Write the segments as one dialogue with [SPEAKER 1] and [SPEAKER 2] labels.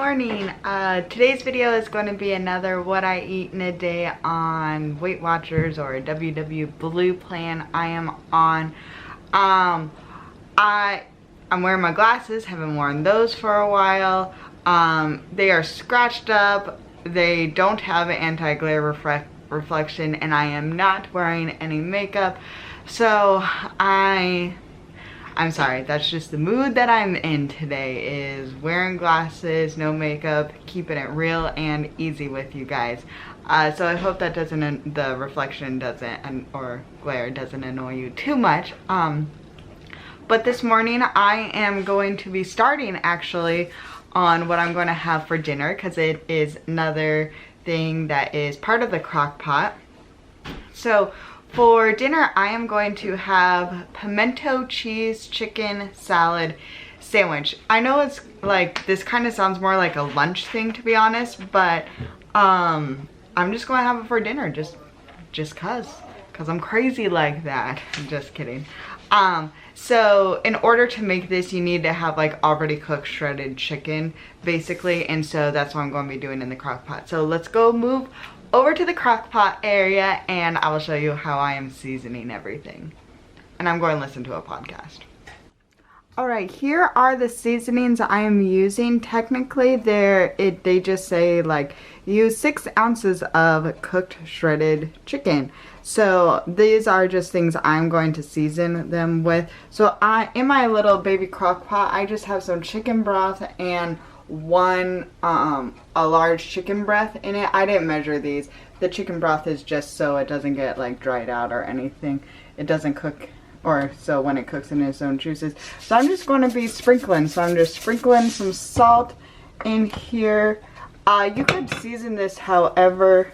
[SPEAKER 1] morning. Today's video is going to be another what I eat in a day on Weight Watchers or WW Blue plan I am on. I'm wearing my glasses, haven't worn those for a while. They are scratched up, they don't have an anti-glare reflection, and I am not wearing any makeup. So I'm sorry, that's just the mood that I'm in today, is wearing glasses, no makeup, keeping it real and easy with you guys. So I hope that the reflection doesn't, or glare doesn't annoy you too much. But this morning I am going to be starting actually on what I'm going to have for dinner, because it is another thing that is part of the crock pot. So for dinner, I am going to have pimento cheese chicken salad sandwich. I know it's like, this kind of sounds more like a lunch thing, to be honest, but I'm just going to have it for dinner, just cause I'm crazy like that. I'm just kidding. So in order to make this, you need to have like already cooked shredded chicken, basically, and so that's what I'm going to be doing in the crock pot. So let's go move over to the crock pot area and I will show you how I am seasoning everything. And I'm going to listen to a podcast. Alright, here are the seasonings I am using. Technically, they just say like use 6 ounces of cooked shredded chicken. So these are just things I'm going to season them with. So in my little baby crock pot, I just have some chicken broth and a large chicken breast in it. I didn't measure these. The chicken broth is just so it doesn't get like dried out or anything. It doesn't cook, or so when it cooks in its own juices. So I'm just going to be sprinkling. So I'm just sprinkling some salt in here. You could season this however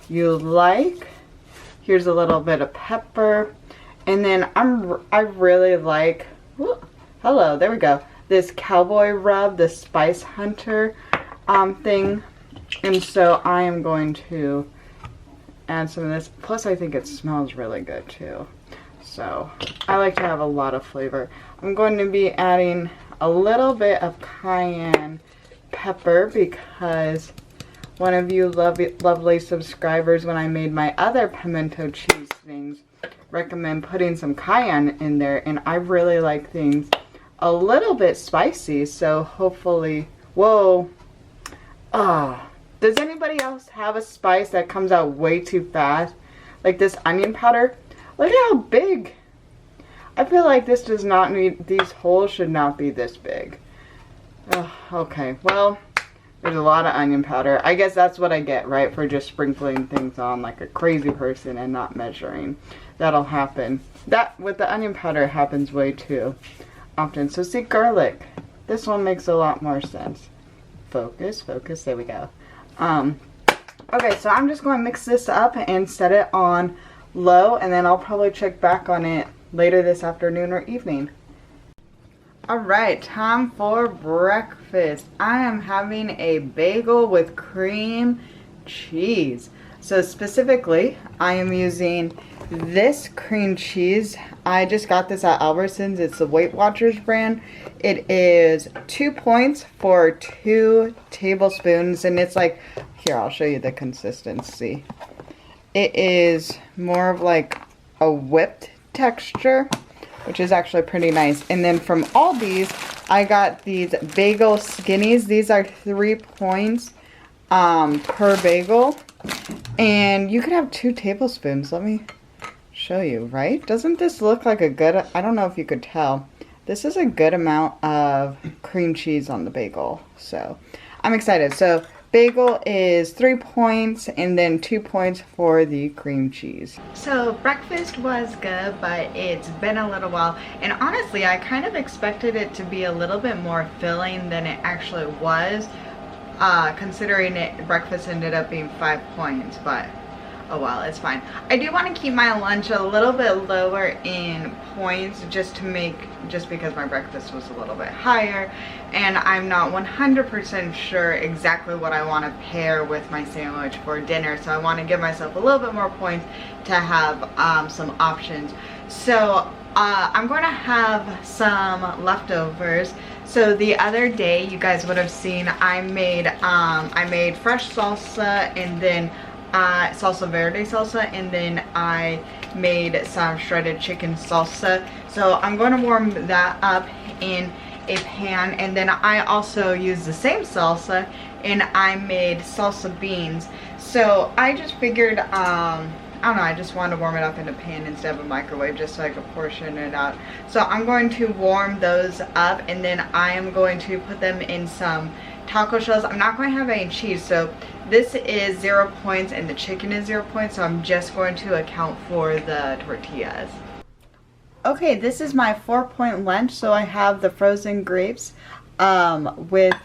[SPEAKER 1] you like. Here's a little bit of pepper, and then I really like, hello, there we go, this cowboy rub, the spice hunter thing, and so I am going to add some of this. Plus I think it smells really good too, so I like to have a lot of flavor. I'm going to be adding a little bit of cayenne pepper because one of you lovely subscribers, when I made my other pimento cheese things, recommend putting some cayenne in there, and I really like things a little bit spicy, so hopefully, whoa, does anybody else have a spice that comes out way too fast? Like this onion powder? Look at how big. I feel like this does not need, these holes should not be this big. Okay, well, there's a lot of onion powder. I guess that's what I get, right, for just sprinkling things on like a crazy person and not measuring. That'll happen. That, with the onion powder, happens way too often. So see, garlic. This one makes a lot more sense. Focus, focus, there we go. Okay, so I'm just going to mix this up and set it on low, and then I'll probably check back on it later this afternoon or evening. Alright, time for breakfast. I am having a bagel with cream cheese. So specifically, I am using this cream cheese. I just got this at Albertsons. It's the Weight Watchers brand. It is 2 points for 2 tablespoons, and it's like, here, I'll show you the consistency. It is more of like a whipped texture, which is actually pretty nice. And then from Aldi's, I got these bagel skinnies. These are 3 points per bagel. And you could have 2 tablespoons. Let me show you, right? Doesn't this look like a good, I don't know if you could tell. This is a good amount of cream cheese on the bagel. So I'm excited. So bagel is 3 points and then 2 points for the cream cheese. So breakfast was good, but it's been a little while, and honestly I kind of expected it to be a little bit more filling than it actually was, considering breakfast ended up being 5 points, but oh well, it's fine. I do want to keep my lunch a little bit lower in points just because my breakfast was a little bit higher, and I'm not 100% sure exactly what I want to pair with my sandwich for dinner, so I want to give myself a little bit more points to have some options. So I'm going to have some leftovers. So the other day, you guys would have seen I made fresh salsa, and then salsa verde salsa, and then I made some shredded chicken salsa. So I'm going to warm that up in a pan, and then I also used the same salsa and I made salsa beans. So I just figured, I don't know, I just wanted to warm it up in a pan instead of a microwave just so I could portion it out. So I'm going to warm those up, and then I am going to put them in some taco shells. I'm not going to have any cheese, so this is 0 points and the chicken is 0 points, so I'm just going to account for the tortillas. Okay, this is my 4-point lunch. So I have the frozen grapes with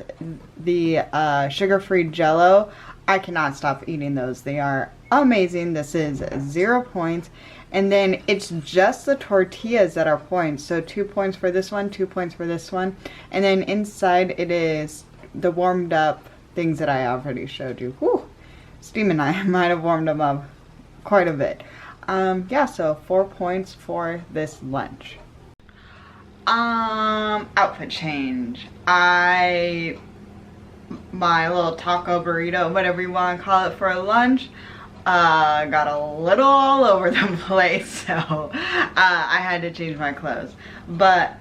[SPEAKER 1] the sugar-free Jell-O. I cannot stop eating those. They are amazing. This is 0 points. And then it's just the tortillas that are points. So 2 points for this one, 2 points for this one. And then inside it is the warmed up things that I already showed you. Whew. Steam and I might have warmed them up quite a bit. Yeah, so 4 points for this lunch. Outfit change. My little taco burrito, whatever you want to call it, for lunch, got a little all over the place, so I had to change my clothes. But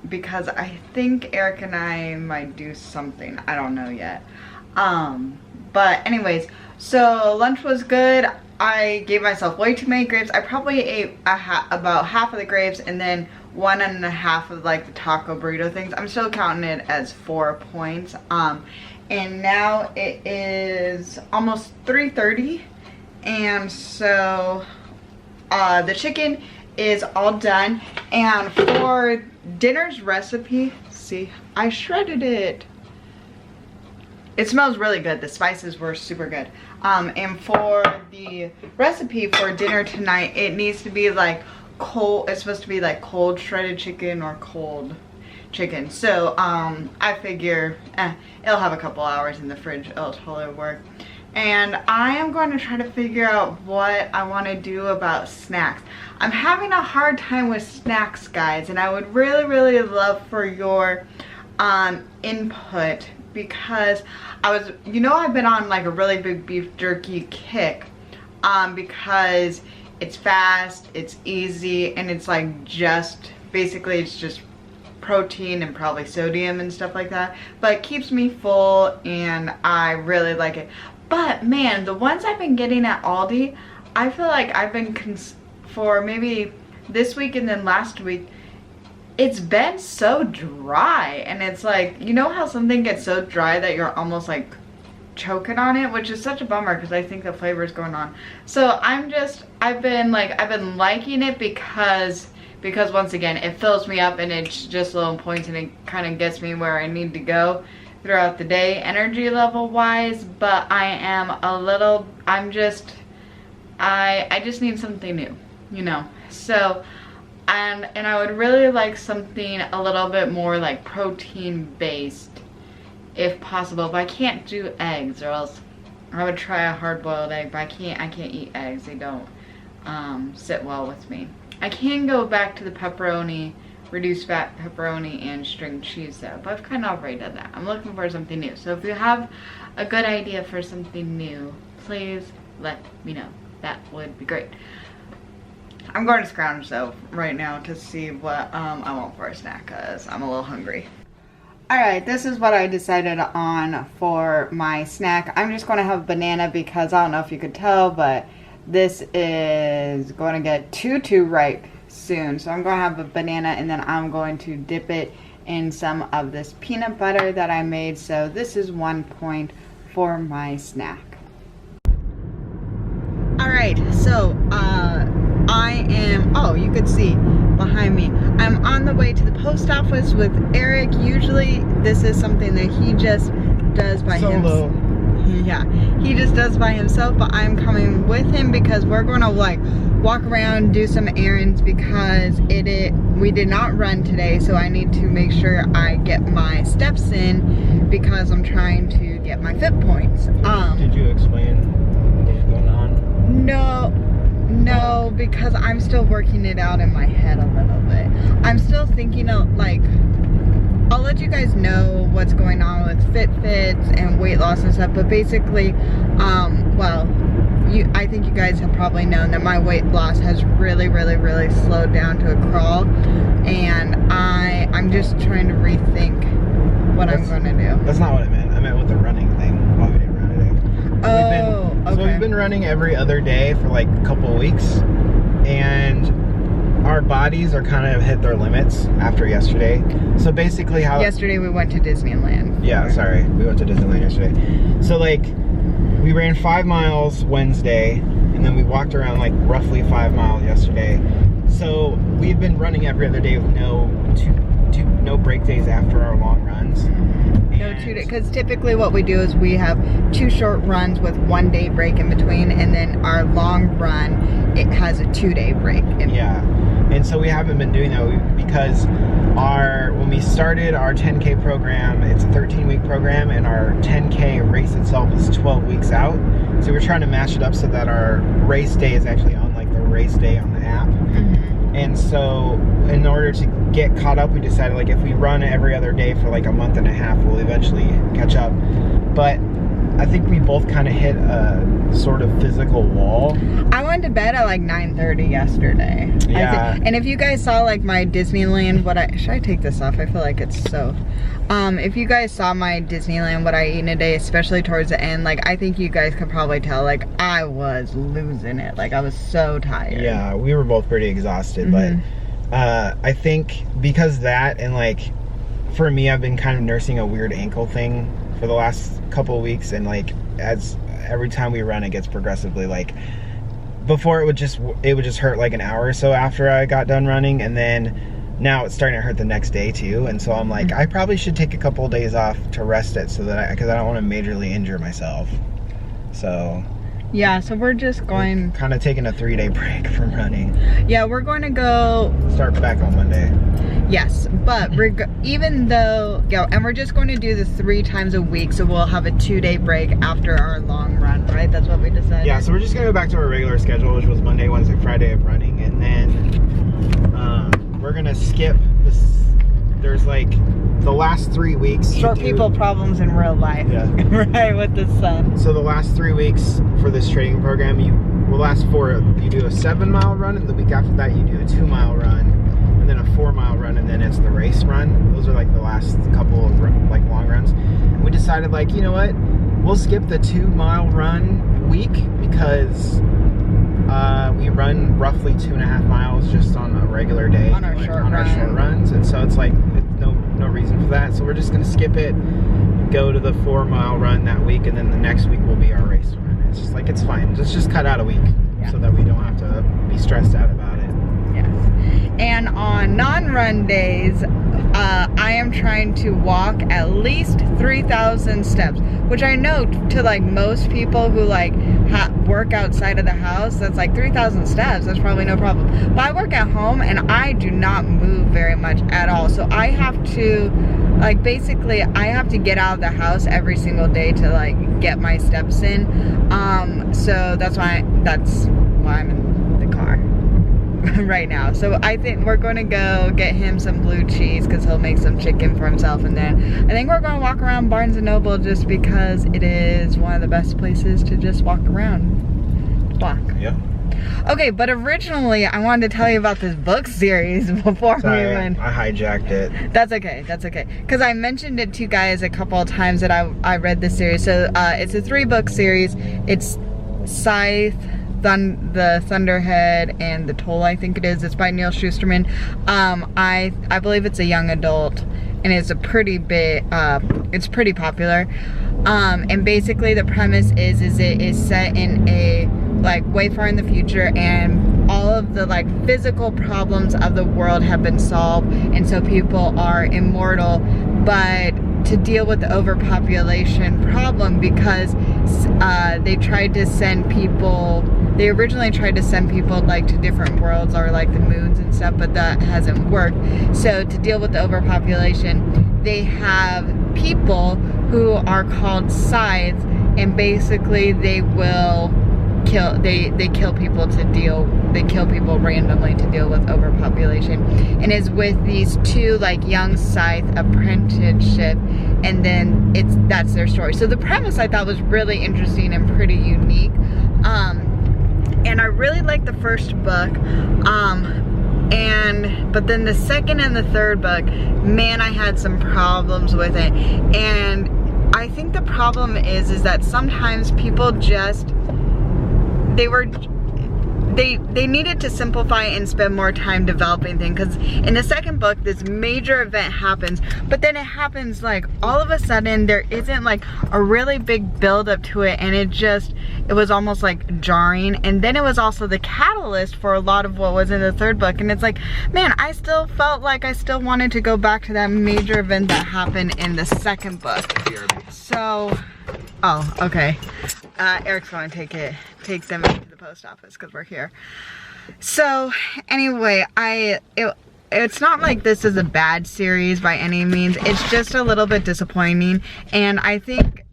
[SPEAKER 1] because I think Eric and I might do something, I don't know yet. But anyways, so lunch was good. I gave myself way too many grapes. I probably ate about half of the grapes and then 1.5 of like the taco burrito things. I'm still counting it as 4 points. And now it is almost 3:30, and so the chicken is all done. And for dinner's recipe, see, I shredded it. It smells really good. The spices were super good. And for the recipe for dinner tonight, it needs to be like cold. It's supposed to be like cold shredded chicken or cold chicken. So I figure it'll have a couple hours in the fridge. It'll totally work. And I am going to try to figure out what I want to do about snacks. I'm having a hard time with snacks, guys, and I would really, really love for your input, because I've been on like a really big beef jerky kick, because it's fast, it's easy, and it's like basically it's just protein and probably sodium and stuff like that, but it keeps me full and I really like it. But man, the ones I've been getting at Aldi, I feel like I've been for maybe this week and then last week, it's been so dry, and it's like, you know how something gets so dry that you're almost like choking on it, which is such a bummer because I think the flavor is going on. So I've been liking it because once again, it fills me up and it's just little points, and it kind of gets me where I need to go throughout the day energy level wise. But I just need something new, you know. So and I would really like something a little bit more like protein based if possible. But I can't do eggs, or else I would try a hard-boiled egg, but I can't eat eggs. They don't sit well with me. I can go back to the pepperoni, reduced fat pepperoni and string cheese though, but I've kind of already done that. I'm looking for something new. So if you have a good idea for something new, please let me know. That would be great. I'm going to scrounge though right now to see what I want for a snack, because I'm a little hungry. Alright, this is what I decided on for my snack. I'm just going to have a banana because I don't know if you could tell, but this is going to get too ripe soon. So I'm going to have a banana, and then I'm going to dip it in some of this peanut butter that I made. So this is 1 point for my snack. Alright, so you could see behind me, I'm on the way to the post office with Eric. Usually this is something that he just does by himself. Yeah, he just does by himself, but I'm coming with him because we're going to like walk around, do some errands, because we did not run today, so I need to make sure I get my steps in because I'm trying to get my fit points.
[SPEAKER 2] Did you explain what was going on?
[SPEAKER 1] No, because I'm still working it out in my head a little bit. I'm still thinking of like, I'll let you guys know what's going on with FitFits and weight loss and stuff, but basically, well, I think you guys have probably known that my weight loss has really slowed down to a crawl, and I'm just trying to rethink what I'm going to do.
[SPEAKER 2] That's not what I meant. I meant with the running thing. Why we didn't run today.
[SPEAKER 1] Okay.
[SPEAKER 2] So we've been running every other day for like a couple of weeks, and our bodies are kind of hit their limits after yesterday. So basically
[SPEAKER 1] Yesterday we went to Disneyland.
[SPEAKER 2] Yeah, sorry. We went to Disneyland yesterday. So like, we ran 5 miles Wednesday, and then we walked around like roughly 5 miles yesterday. So we've been running every other day with no break days after our long runs.
[SPEAKER 1] No 2 days, because typically what we do is we have 2 short runs with 1 day break in between, and then our long run, it has a 2-day break.
[SPEAKER 2] Yeah, and so we haven't been doing that because when we started our 10K program, it's a 13-week program, and our 10K race itself is 12 weeks out. So we're trying to match it up so that our race day is actually on like the race day on the app. And so in order to get caught up, we decided like if we run every other day for like a month and a half, we'll eventually catch up. But I think we both kind of hit a sort of physical wall.
[SPEAKER 1] I went to bed at like 9:30 yesterday.
[SPEAKER 2] Yeah.
[SPEAKER 1] And if you guys saw like my Disneyland, should I take this off? I feel like it's so. If you guys saw my Disneyland, what I ate in a day, especially towards the end, like I think you guys could probably tell, like I was losing it. Like I was so tired.
[SPEAKER 2] Yeah, we were both pretty exhausted, but I think because that, and like for me, I've been kind of nursing a weird ankle thing for the last couple of weeks, and like as every time we run, it gets progressively like, before it would just hurt like an hour or so after I got done running, and then now it's starting to hurt the next day too. And so I'm like, I probably should take a couple of days off to rest it, so that because I don't want to majorly injure myself. So
[SPEAKER 1] yeah, so we're just going
[SPEAKER 2] kind of taking a 3-day break from running.
[SPEAKER 1] Yeah, we're going to go
[SPEAKER 2] start back on Monday.
[SPEAKER 1] Yes, but even though, and we're just going to do this 3 times a week, so we'll have a 2-day break after our long run, right? That's what we decided.
[SPEAKER 2] Yeah, so we're just going to go back to our regular schedule, which was Monday, Wednesday, Friday of running, and then we're going to skip this. There's like the last 3 weeks.
[SPEAKER 1] Short people problems in real life.
[SPEAKER 2] Yeah.
[SPEAKER 1] Right, with the sun.
[SPEAKER 2] So the last 3 weeks for this training program, you do a 7-mile run, and the week after that you do a 2-mile run, and then a 4-mile run, and then it's the race run. Those are like the last couple of like long runs. And we decided like, you know what, we'll skip the 2-mile run week because we run roughly 2.5 miles just on a regular day
[SPEAKER 1] on our short
[SPEAKER 2] runs, and so it's like no reason for that. So we're just gonna skip it, go to the 4-mile run that week, and then the next week will be our race run. It's just like, it's fine. Just cut out a week so that we don't have to be stressed out about it.
[SPEAKER 1] Yes. And on non-run days, I am trying to walk at least 3,000 steps, which I know to like most people who like work outside of the house, that's like 3,000 steps. That's probably no problem. But I work at home and I do not move very much at all. So I have to, like, basically I have to get out of the house every single day to like get my steps in. So that's why I'm in the car right now. So I think we're going to go get him some blue cheese because he'll make some chicken for himself, and then I think we're going to walk around Barnes & Noble just because it is one of the best places to just walk around.
[SPEAKER 2] Yeah.
[SPEAKER 1] Okay, but originally I wanted to tell you about this book series before we went.
[SPEAKER 2] I hijacked it.
[SPEAKER 1] That's okay, because I mentioned it to you guys a couple of times that I read this series. So it's a 3-book series. It's Scythe, the Thunderhead, and The Toll, I think it is. It's by Neil Shusterman. I believe it's a young adult, and it's a pretty big, it's pretty popular. And basically the premise is it is set in a like way far in the future, and all of the like physical problems of the world have been solved, and so people are immortal. But to deal with the overpopulation problem, because they originally tried to send people like to different worlds or like the moons and stuff, but that hasn't worked. So to deal with the overpopulation, they have people who are called scythes, and basically they will kill people randomly to deal with overpopulation, and is with these two like young scythe apprenticeship, and then that's their story. So the premise I thought was really interesting and pretty unique, and I really liked the first book, but then the second and the third book, man, I had some problems with it. And I think the problem is that sometimes people just, they needed to simplify and spend more time developing things, because in the second book this major event happens, but then it happens like all of a sudden. There isn't like a really big build up to it, and it was almost like jarring. And then it was also the catalyst for a lot of what was in the third book, and it's like, man, I still felt like I still wanted to go back to that major event that happened in the second book. So, oh, okay. Eric's going to take them into the post office because we're here. So anyway, it's not like this is a bad series by any means. It's just a little bit disappointing, and I think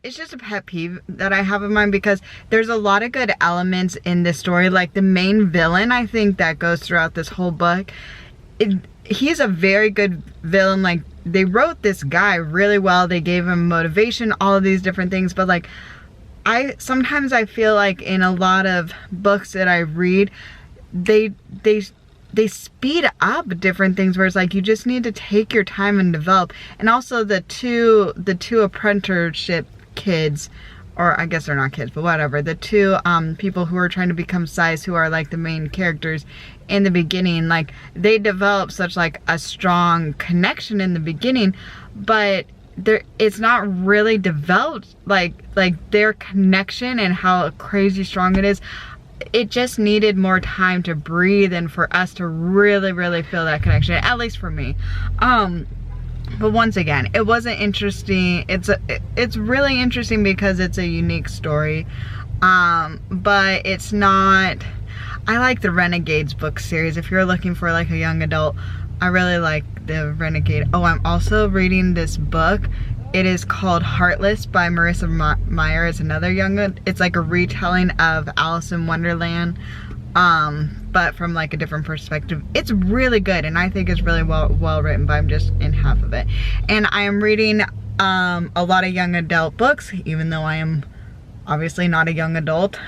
[SPEAKER 1] it's just a pet peeve that I have in mind, because there's a lot of good elements in this story. Like the main villain, I think, that goes throughout this whole book, he's a very good villain. Like, they wrote this guy really well, they gave him motivation, all of these different things, but like sometimes I feel like in a lot of books that I read, they speed up different things, where it's like you just need to take your time and develop. And also the two apprenticeship kids, or I guess they're not kids, but whatever, the two people who are trying to become scythes, who are like the main characters in the beginning, like they develop such like a strong connection in the beginning, but it's not really developed like their connection and how crazy strong it is. It just needed more time to breathe and for us to really feel that connection, at least for me. But once again, it wasn't interesting. It's really interesting because it's a unique story, but it's not. I like the Renegades book series. If you're looking for like a young adult, I really like the Renegade. Oh, I'm also reading this book. It is called Heartless by Marissa Meyer. It's another it's like a retelling of Alice in Wonderland, but from like a different perspective. It's really good, and I think it's really well written, but I'm just in half of it. And I am reading a lot of young adult books, even though I am obviously not a young adult,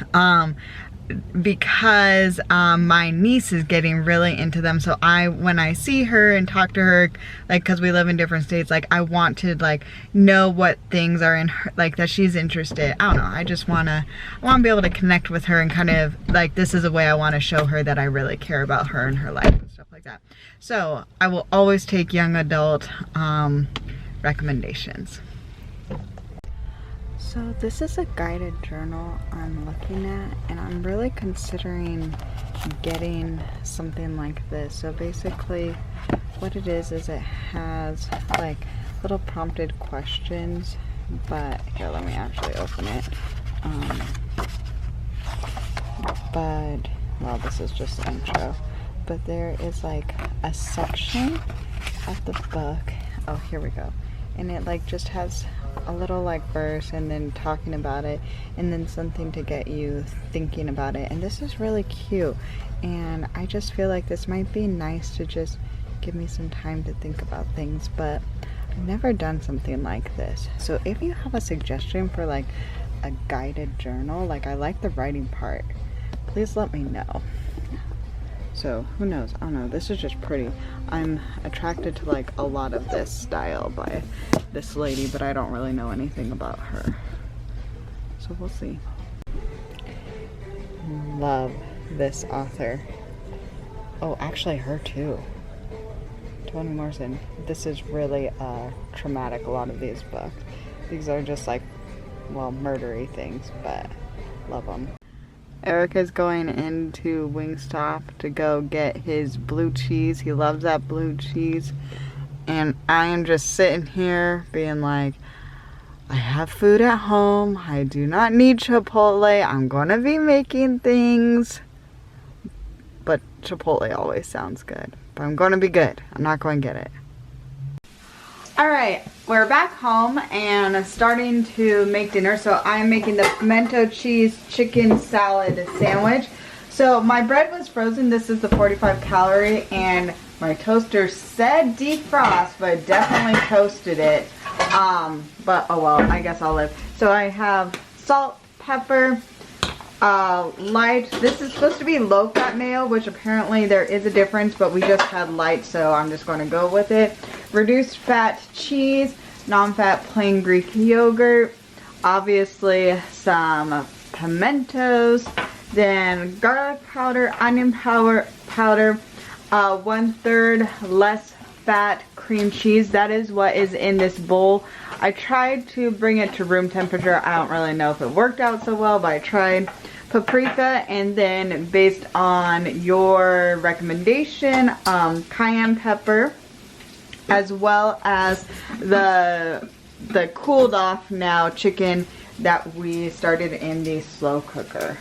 [SPEAKER 1] because my niece is getting really into them. So when I see her and talk to her, like, because we live in different states, like I want to like know what things are in her, like that she's interested. I don't know, I just want to be able to connect with her and kind of like, this is a way I want to show her that I really care about her and her life and stuff like that. So I will always take young adult recommendations. So this is a guided journal I'm looking at, and I'm really considering getting something like this. So basically what it is it has like little prompted questions, but here, let me actually open it. But, well, this is just the intro, but there is like a section of the book. Oh, here we go. And it like just has a little like verse and then talking about it, and then something to get you thinking about it. And this is really cute, and I just feel like this might be nice to just give me some time to think about things, but I've never done something like this. So if you have a suggestion for like a guided journal, like I like the writing part, please let me know. So who knows, I don't know, this is just pretty. I'm attracted to like a lot of this style by this lady, but I don't really know anything about her, so we'll see. Love this author. Oh, actually her too, Toni Morrison. This is really traumatic, a lot of these books. These are just like, well, murdery things, but love them. Eric is going into Wingstop to go get his blue cheese. He loves that blue cheese. And I am just sitting here being like, I have food at home. I do not need Chipotle. I'm going to be making things. But Chipotle always sounds good. But I'm going to be good. I'm not going to get it. Alright, we're back home and starting to make dinner. So I'm making the pimento cheese chicken salad sandwich. So my bread was frozen. This is the 45 calorie, and my toaster said defrost, but definitely toasted it. But oh well, I guess I'll live. So I have salt, pepper, light. This is supposed to be low fat mayo, which apparently there is a difference, but we just had light, so I'm just going to go with it. Reduced fat cheese, non-fat plain Greek yogurt, obviously some pimentos, then garlic powder, onion powder, 1/3 less fat cream cheese. That is what is in this bowl. I tried to bring it to room temperature. I don't really know if it worked out so well, but I tried. Paprika, and then based on your recommendation, cayenne pepper, as well as the cooled off now chicken that we started in the slow cooker.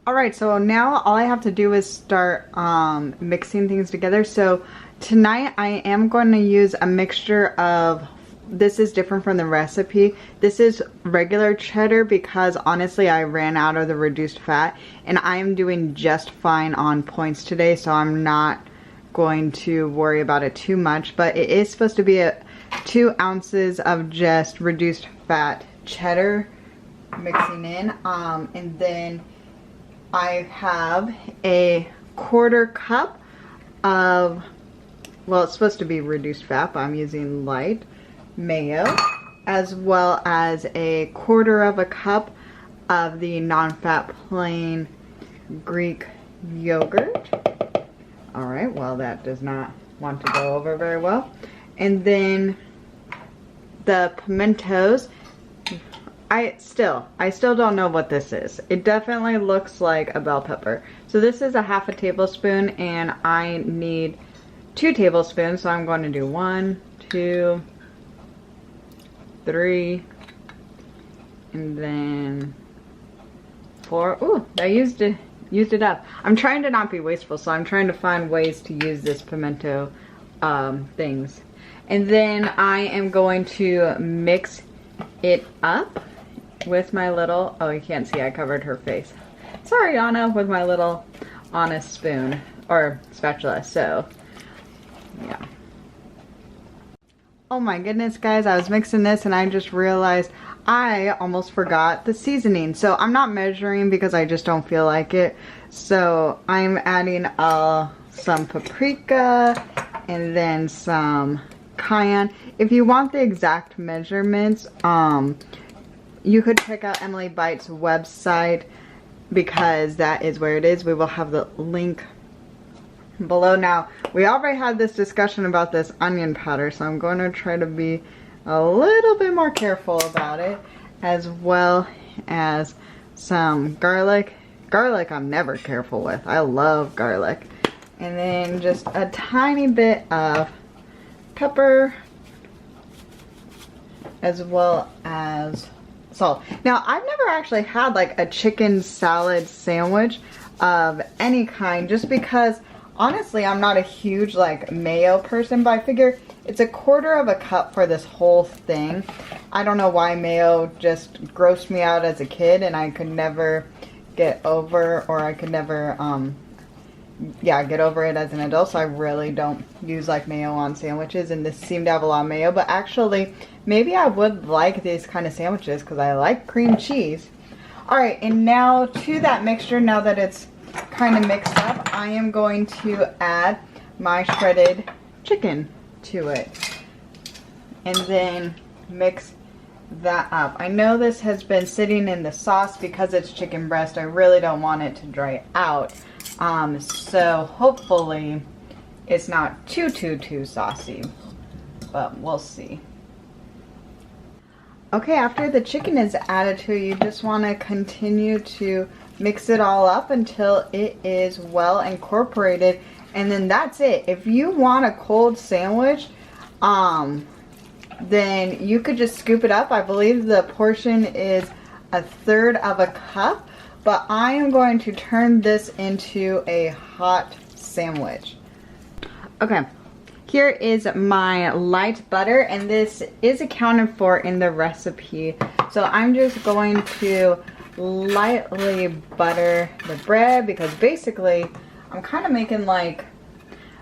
[SPEAKER 1] Alright, so now all I have to do is start mixing things together. So tonight I am going to use a mixture of, this is different from the recipe. This is regular cheddar because honestly I ran out of the reduced fat, and I am doing just fine on points today, so I'm not going to worry about it too much. But it is supposed to be 2 ounces of just reduced fat cheddar mixing in, and then I have a 1/4 cup of, well, it's supposed to be reduced fat, but I'm using light mayo, as well as a 1/4 cup of the non-fat plain Greek yogurt. Alright, well, that does not want to go over very well. And then the pimentos. I still don't know what this is. It definitely looks like a bell pepper. So this is a 1/2 tablespoon, and I need 2 tablespoons, so I'm going to do 1, 2, 3, and then 4. Ooh, I used it up. I'm trying to not be wasteful, so I'm trying to find ways to use this pimento things. And then I am going to mix it up with my little, oh, you can't see, I covered her face. Sorry, Anna, with my little honest spoon or spatula. So yeah. Oh my goodness, guys, I was mixing this and I just realized I almost forgot the seasoning. So I'm not measuring because I just don't feel like it. So I'm adding some paprika and then some cayenne. If you want the exact measurements, you could check out Emily Bite's website because that is where it is. We will have the link below. Now, we already had this discussion about this onion powder, so I'm going to try to be a little bit more careful about it, as well as some garlic. Garlic I'm never careful with. I love garlic. And then just a tiny bit of pepper, as well as salt. Now, I've never actually had like a chicken salad sandwich of any kind, just because honestly I'm not a huge like mayo person, but I figure it's a 1/4 cup for this whole thing. I don't know why mayo just grossed me out as a kid, and I could never get over, or I could never get over it as an adult, so I really don't use like mayo on sandwiches, and this seemed to have a lot of mayo. But actually maybe I would like these kind of sandwiches because I like cream cheese. Alright, and now to that mixture, now that it's kind of mixed up, I am going to add my shredded chicken to it and then mix that up. I know this has been sitting in the sauce because it's chicken breast. I really don't want it to dry out. So hopefully it's not too saucy, but we'll see. Okay, after the chicken is added to it, you just want to continue to mix it all up until it is well incorporated, and then that's it. If you want a cold sandwich, then you could just scoop it up. I believe the portion is 1/3 cup, but I am going to turn this into a hot sandwich. Okay, here is my light butter, and this is accounted for in the recipe. So I'm just going to lightly butter the bread because basically I'm kind of making like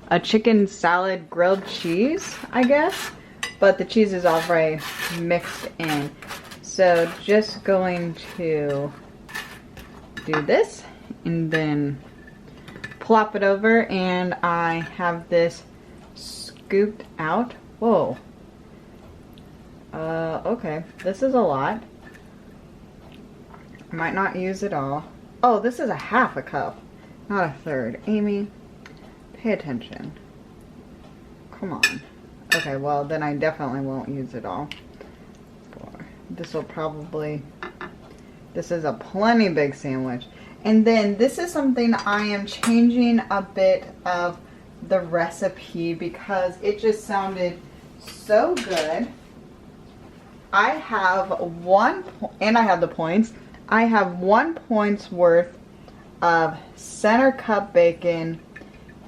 [SPEAKER 1] a chicken salad grilled cheese, I guess, but the cheese is already mixed in. So just going to do this and then plop it over, and I have this scooped out. Whoa. Okay, this is a lot. I might not use it all. Oh, this is a half a cup, not a third. Amy, pay attention. Come on. Okay, well then I definitely won't use it all. This will probably, this is a plenty big sandwich. And then this is something I am changing a bit of the recipe because it just sounded so good. I have and I have the points. I have 1 point's worth of center cup bacon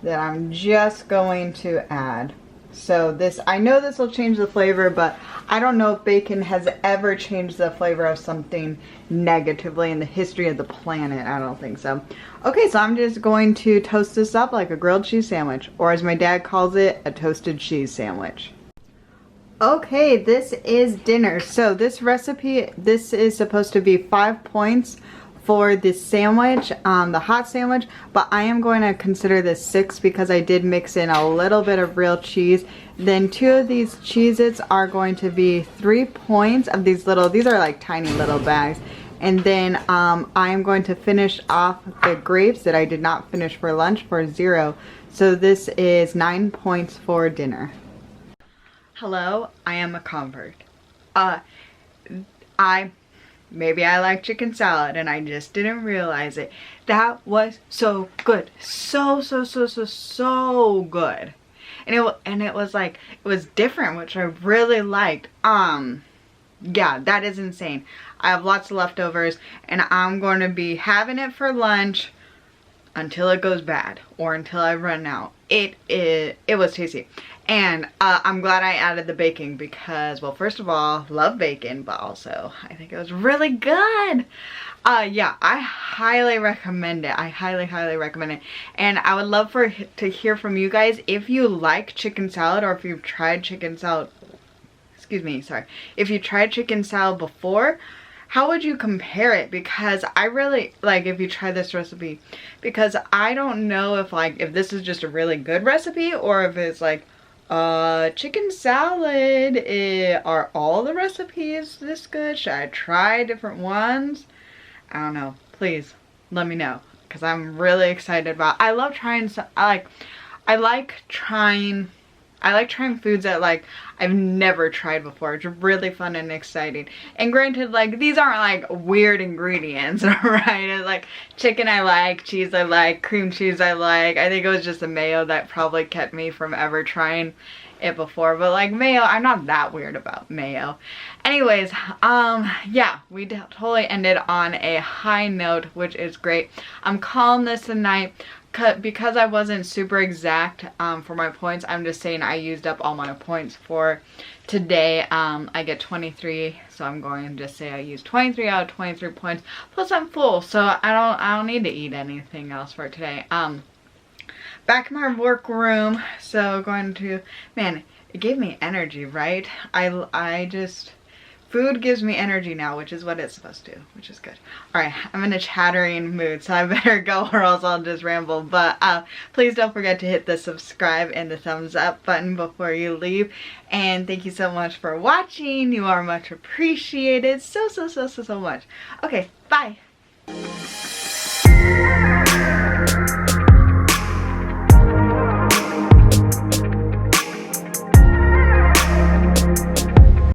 [SPEAKER 1] that I'm just going to add. So this, I know this will change the flavor, but I don't know if bacon has ever changed the flavor of something negatively in the history of the planet. I don't think so. Okay, so I'm just going to toast this up like a grilled cheese sandwich, or as my dad calls it, a toasted cheese sandwich. Okay, this is dinner. So this recipe, this is supposed to be 5 points for this sandwich, the hot sandwich, but I am going to consider this 6 because I did mix in a little bit of real cheese. Then 2 of these Cheez-Its are going to be 3 points of these little, these are like tiny little bags. And then I am going to finish off the grapes that I did not finish for lunch for 0. So this is 9 points for dinner. Hello, I am a convert. Maybe I like chicken salad and I just didn't realize it. That was so good. So good. And it was like, it was different, which I really liked. Yeah, that is insane. I have lots of leftovers and I'm going to be having it for lunch until it goes bad or until I run out. It was tasty. And I'm glad I added the bacon because, well, first of all, love bacon, but also I think it was really good. Yeah, I highly recommend it. I highly recommend it. And I would love to hear from you guys if you like chicken salad or if you've tried chicken salad. Excuse me, sorry. If you tried chicken salad before, how would you compare it? Because I really like if you try this recipe, because I don't know if this is just a really good recipe or if it's like chicken salad, are all the recipes this good? Should I try different ones? I don't know. Please let me know because I'm really excited about. I love trying. I like trying foods that like I've never tried before. It's really fun and exciting. And granted, like these aren't like weird ingredients, right? It's like chicken I like, cheese I like, cream cheese I like. I think it was just the mayo that probably kept me from ever trying it before. But like mayo, I'm not that weird about mayo. Anyways, yeah, we totally ended on a high note, which is great. I'm calling this a night. Because I wasn't super exact for my points, I'm just saying I used up all my points for today. I get 23, so I'm going to just say I used 23 out of 23 points. Plus I'm full, so I don't need to eat anything else for today. Back in my workroom, so going to, man, it gave me energy, right? Food gives me energy now, which is what it's supposed to, which is good. Alright, I'm in a chattering mood, so I better go or else I'll just ramble. But please don't forget to hit the subscribe and the thumbs up button before you leave. And thank you so much for watching. You are much appreciated. So much. Okay, bye.